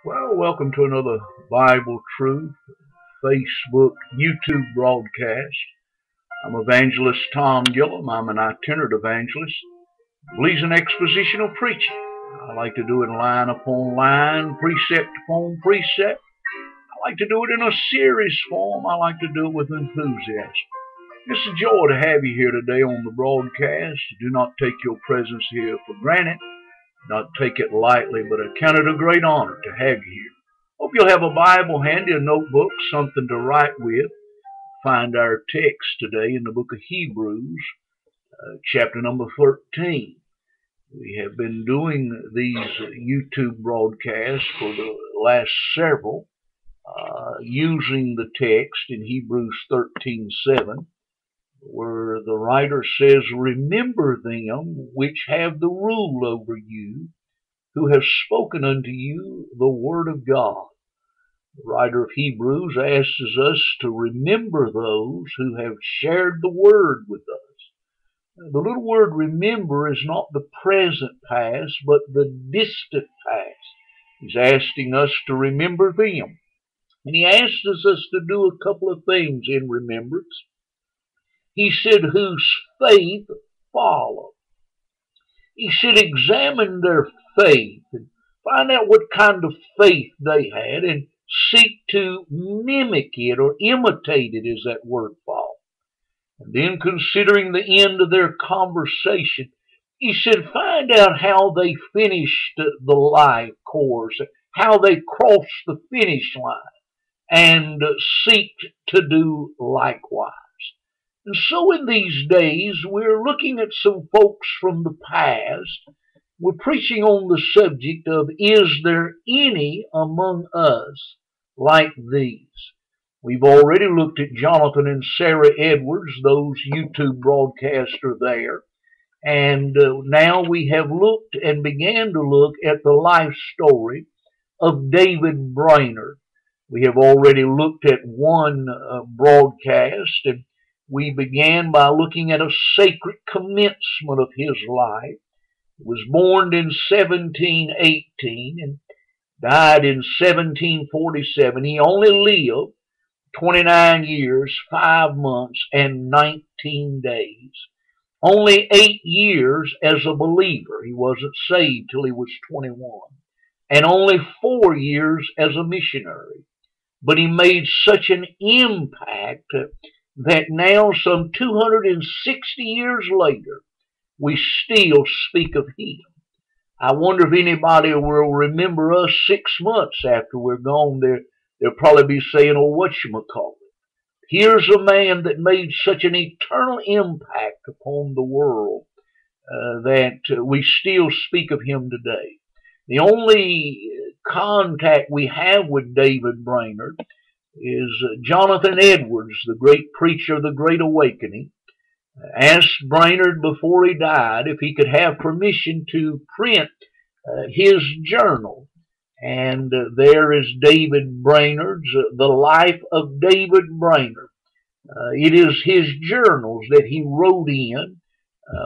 Well, welcome to another Bible Truth Facebook, YouTube broadcast. I'm Evangelist Tom Gillum. I'm an itinerant evangelist, believes in expositional preaching. I like to do it line upon line, precept upon precept. I like to do it in a series form. I like to do it with enthusiasm. It's a joy to have you here today on the broadcast. Do not take your presence here for granted. Not take it lightly, but I count it a great honor to have you here. Hope you'll have a Bible handy, a notebook, something to write with. Find our text today in the book of Hebrews, chapter number 13. We have been doing these YouTube broadcasts for the last several, using the text in Hebrews 13:7, where the writer says, "Remember them which have the rule over you, who have spoken unto you the word of God." The writer of Hebrews asks us to remember those who have shared the word with us. The little word remember is not the present past, but the distant past. He's asking us to remember them. And he asks us to do a couple of things in remembrance. He said, whose faith follow. He said, examine their faith and find out what kind of faith they had and seek to mimic it or imitate it, as that word fall. And then, considering the end of their conversation, he said, find out how they finished the life course, how they crossed the finish line, and seek to do likewise. And so in these days, we're looking at some folks from the past. We're preaching on the subject of, is there any among us like these? We've already looked at Jonathan and Sarah Edwards. Those YouTube broadcasts are there. And now we have looked and began to look at the life story of David Brainerd. We have already looked at one broadcast, and we began by looking at a sacred commencement of his life. He was born in 1718 and died in 1747. He only lived 29 years, 5 months, and 19 days. Only 8 years as a believer. He wasn't saved till he was 21. And only 4 years as a missionary. But he made such an impact that now, some 260 years later, we still speak of him. I wonder if anybody will remember us 6 months after we're gone. They'll probably be saying, oh, whatchamacallit. Here's a man that made such an eternal impact upon the world that we still speak of him today. The only contact we have with David Brainerd is Jonathan Edwards, the great preacher of the Great Awakening, asked Brainerd before he died if he could have permission to print his journal. And there is David Brainerd's, The Life of David Brainerd. It is his journals that he wrote in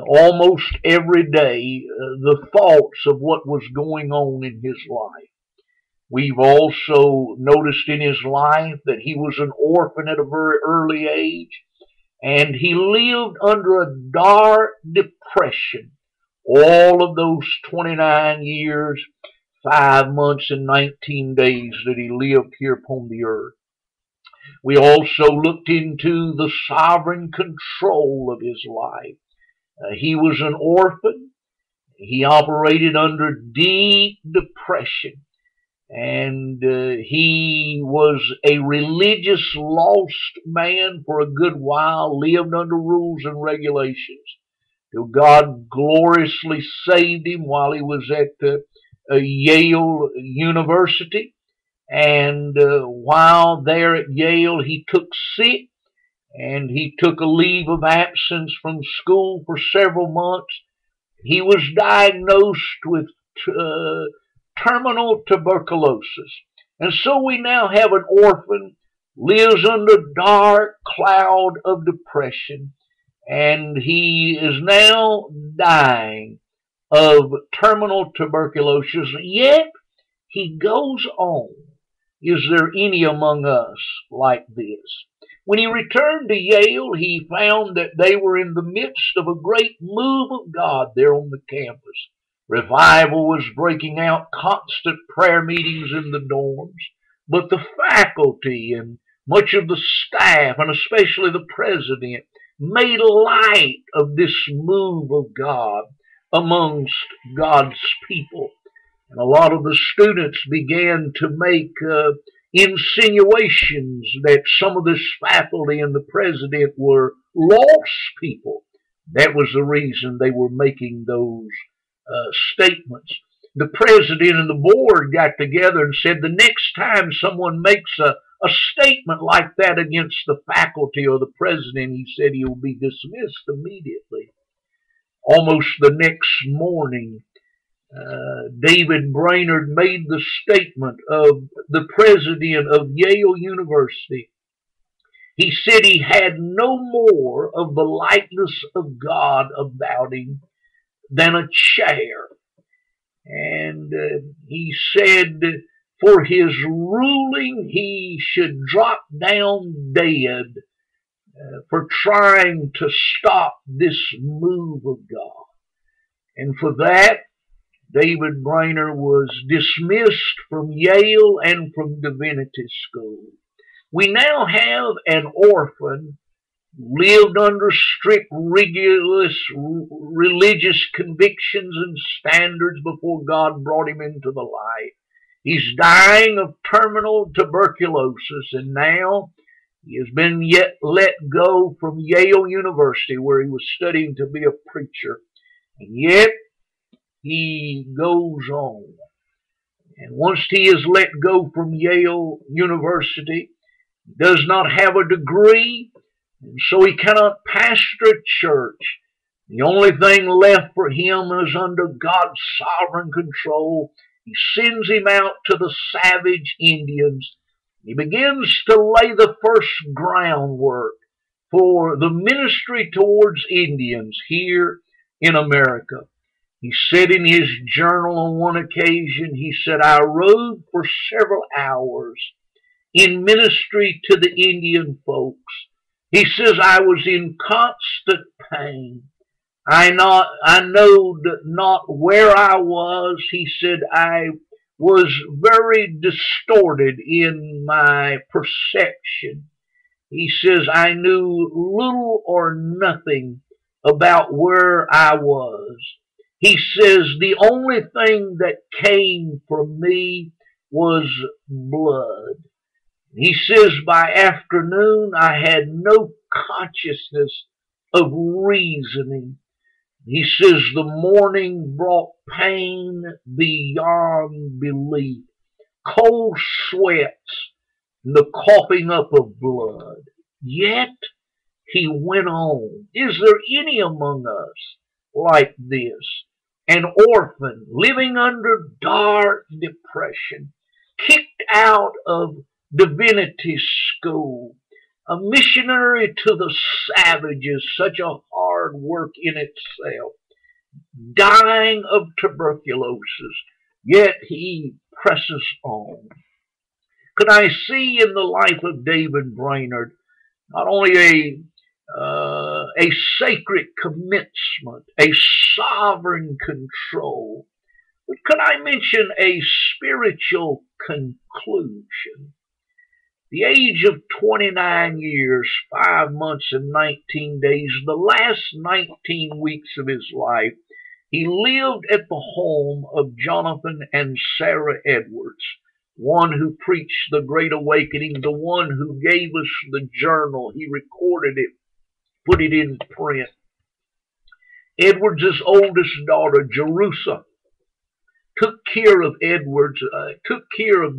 almost every day, the thoughts of what was going on in his life. We've also noticed in his life that he was an orphan at a very early age, and he lived under a dark depression all of those 29 years, 5 months, and 19 days that he lived here upon the earth. We also looked into the sovereign control of his life. He was an orphan. He operated under deep depression. And he was a religious lost man for a good while, lived under rules and regulations, till God gloriously saved him while he was at Yale University. And while there at Yale, he took sick, and he took a leave of absence from school for several months. He was diagnosed with terminal tuberculosis. And so we now have an orphan, lives under a dark cloud of depression, and he is now dying of terminal tuberculosis. Yet he goes on, is there any among us like this? When he returned to Yale, he found that they were in the midst of a great move of God there on the campus. Revival was breaking out, constant prayer meetings in the dorms. But the faculty and much of the staff, and especially the president, made light of this move of God amongst God's people. And a lot of the students began to make insinuations that some of this faculty and the president were lost people. That was the reason they were making those statements. The president and the board got together and said the next time someone makes a statement like that against the faculty or the president, he said he will be dismissed immediately. Almost the next morning, David Brainerd made the statement of the president of Yale University. He said he had no more of the likeness of God about him than a chair. And he said for his ruling he should drop down dead for trying to stop this move of God. And for that, David Brainerd was dismissed from Yale and from Divinity School. We now have an orphan, lived under strict, rigorous religious convictions and standards before God brought him into the light. He's dying of terminal tuberculosis, and now he has been yet let go from Yale University, where he was studying to be a preacher. And yet, he goes on. And once he is let go from Yale University, he does not have a degree, and so he cannot pastor a church. The only thing left for him is under God's sovereign control. He sends him out to the savage Indians. He begins to lay the first groundwork for the ministry towards Indians here in America. He said in his journal on one occasion, he said, I rode for several hours in ministry to the Indian folks. He says, I was in constant pain. I knowed not where I was. He said, I was very distorted in my perception. He says, I knew little or nothing about where I was. He says, the only thing that came from me was blood. He says, by afternoon, I had no consciousness of reasoning. He says, the morning brought pain beyond belief, cold sweats, and the coughing up of blood. Yet, he went on. Is there any among us like this? An orphan living under dark depression, kicked out of Divinity School, a missionary to the savages, such a hard work in itself, dying of tuberculosis, yet he presses on. Could I see in the life of David Brainerd not only a sacred commencement, a sovereign control, but could I mention a spiritual conclusion? The age of 29 years, 5 months and 19 days, the last 19 weeks of his life, he lived at the home of Jonathan and Sarah Edwards, one who preached the Great Awakening, the one who gave us the journal. He recorded it, put it in print. Edwards' oldest daughter, Jerusha, took care of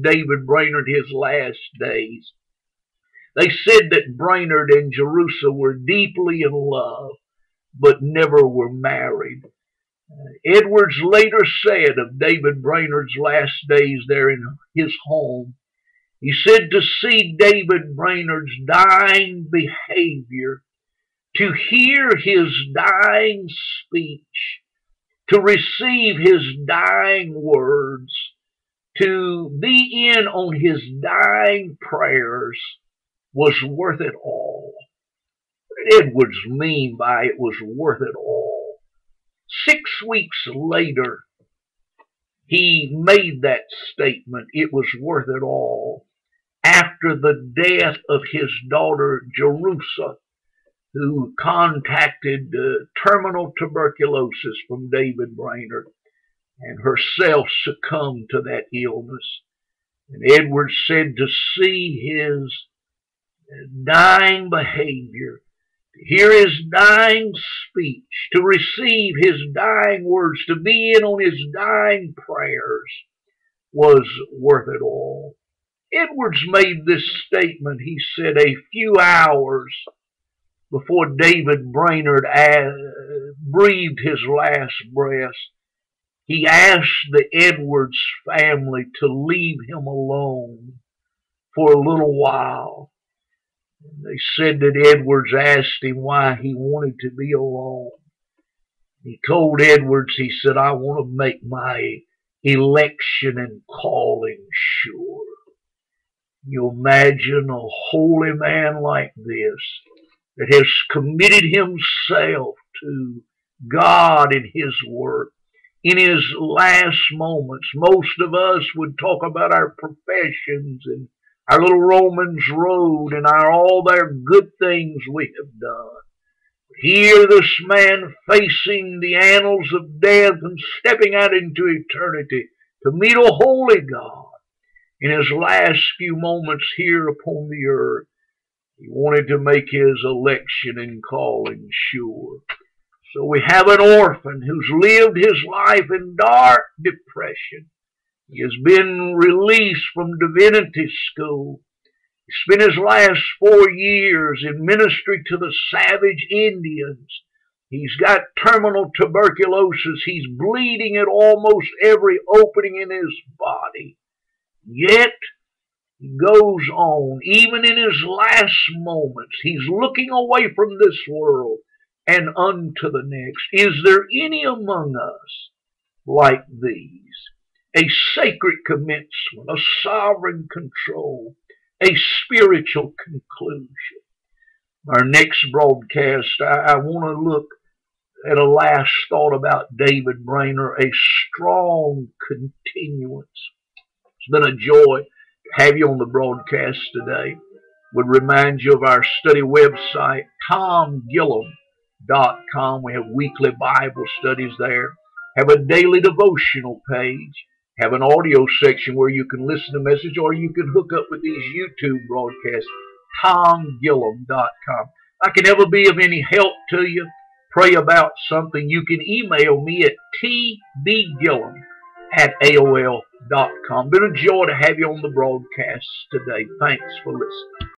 David Brainerd his last days. They said that Brainerd and Jerusha were deeply in love, but never were married. Edwards later said of David Brainerd's last days there in his home, he said to see David Brainerd's dying behavior, to hear his dying speech, to receive his dying words, To be in on his dying prayers was worth it all. What did Edwards mean by it was worth it all? 6 weeks later, he made that statement, it was worth it all, after the death of his daughter Jerusha, who contacted terminal tuberculosis from David Brainerd and herself succumbed to that illness. And Edwards said to see his dying behavior, to hear his dying speech, to receive his dying words, to be in on his dying prayers was worth it all. Edwards made this statement, he said, a few hours before David Brainerd breathed his last breath. He asked the Edwards family to leave him alone for a little while. And they said that Edwards asked him why he wanted to be alone. He told Edwards, he said, I want to make my election and calling sure. You imagine a holy man like this that has committed himself to God and his work. In his last moments, most of us would talk about our professions and our little Romans road and all their good things we have done. Here this man facing the annals of death and stepping out into eternity to meet a holy God. In his last few moments here upon the earth, he wanted to make his election and calling sure. So we have an orphan who's lived his life in dark depression. He has been released from divinity school. He spent his last 4 years in ministry to the savage Indians. He's got terminal tuberculosis. He's bleeding at almost every opening in his body. Yet, he goes on, even in his last moments, he's looking away from this world and unto the next. Is there any among us like these? A sacred commencement, a sovereign control, a spiritual conclusion. Our next broadcast, I want to look at a last thought about David Brainerd, a strong continuance. It's been a joy to have you on the broadcast today. Would remind you of our study website, tomgillum.com. We have weekly Bible studies there. Have a daily devotional page. Have an audio section where you can listen to message or you can hook up with these YouTube broadcasts. tomgillum.com. If I can ever be of any help to you, pray about something, you can email me at tbgillum@aol.com. Been a joy to have you on the broadcast today. Thanks for listening.